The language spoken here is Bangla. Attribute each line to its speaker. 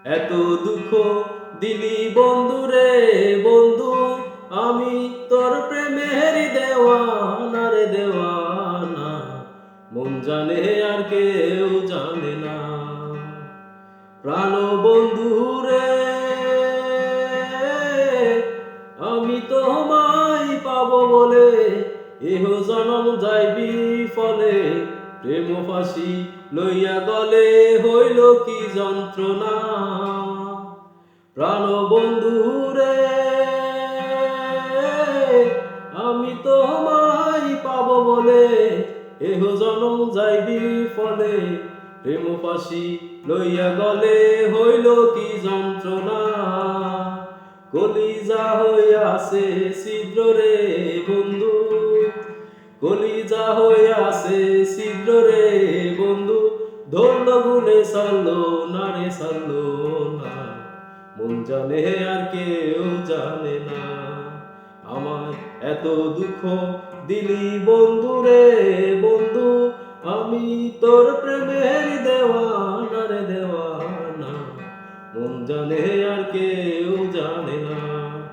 Speaker 1: এত দুঃখ দিলি বন্ধু রে বন্ধু, আমি তোর প্রেমের দেওয়ানা রে দেওয়ানা, মন জানে আর কেউ জানে না। প্রাণ বন্ধু রে আমি তোমায় পাবো বলে, এহ জনম যাইবি ফলে, প্রেম ফাঁসি লইয়া গলে হইল কি যন্ত্রণা। প্রাণ বন্ধু রে আমি তোমায় পাবো বলে, এহ জনম যাইবি ফলে, প্রেম ফাঁসি লইয়া গলে হইল কি যন্ত্রণা। কলিজা হইয়াছে ছিদ্র রে বন্ধু, কলিজা হইয়াছে ছিদ্র রে বন্ধু, ধরল গুনে সারলো না রে সারলো না, মন জানে আর কেউ জানে না। আমার এত দুঃখ দিলি বন্ধু রে বন্ধু, আমি তোর প্রেমের দেওয়ানা রে দেওয়ানা, মন জানে আর কেউ